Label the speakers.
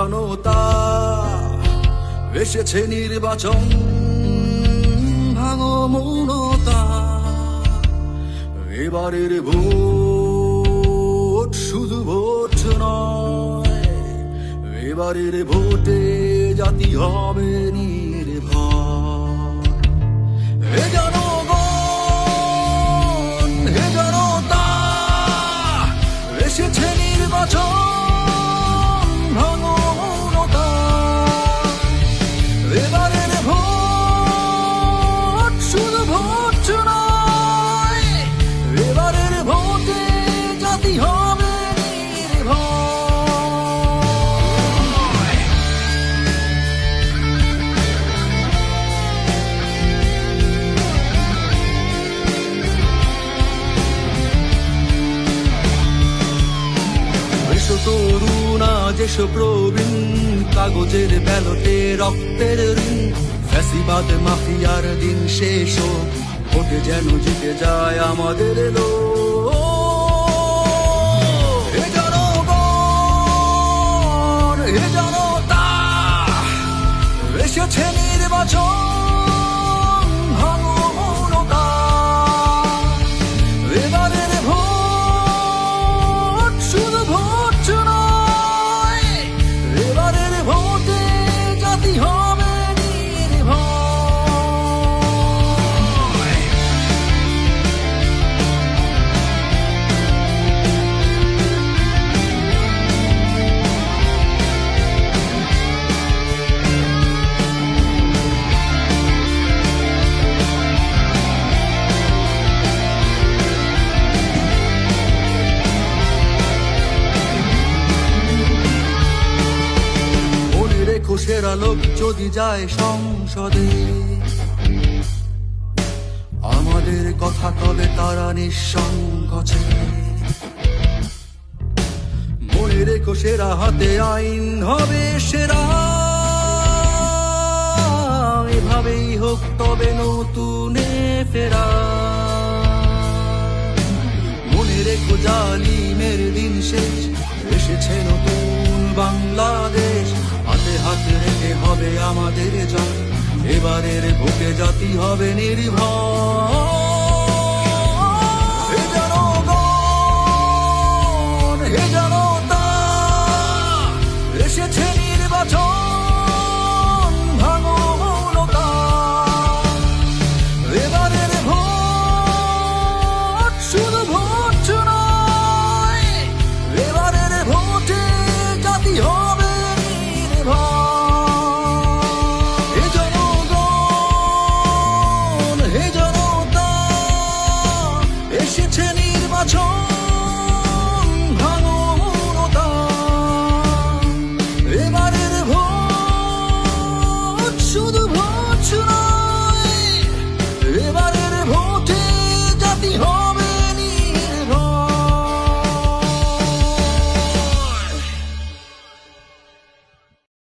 Speaker 1: জনতা এসেছে নির্বাচন, ভাঙো মৌনতা। এবারের ভোট শুধু ভোট নয়, এবারের ভোটে জাতি হবে নির্ভর। হে জনগণ, হে জনতা, এসেছে নির্বাচন, ভাঙো মৌনতা। এবারের ভোট শুধু ভোট নয়, এবারের ভোটে জাতি হবে নির্ভয়। এসো তরুণ আজ এসো প্রবীণ, কাগজের ব্যালটে রক্তের ঋণ। ফ্যাসিবাদ মাফিয়ার দিন শেষ হোক, ভোটে যেন জিতে যায় আমাদের লোক। হে জনগণ, হে জনতা, এসেছে নির্বাচন, ভাঙো মৌনতা। এবারের ভোট শুধু ভোট নয়, এবারের ভোটে জাতি হবে নির্ভয়। মনে রেখো সেরা লোক যদি যায় সংসদে, আমাদের কথা তবে তারা নিঃসংকোচে। মনে রেখো সেরা হাতে আইন হবে সেরা, এভাবেই হোক তবে নতুনে ফেরা। মনে রেখো জালিমের দিন শেষ, এসেছে নতুন বাংলাদেশ। হাতে হাতে রেখে হবে আমাদের জয়, এবারের ভোটে জাতি হবে নির্ভয়।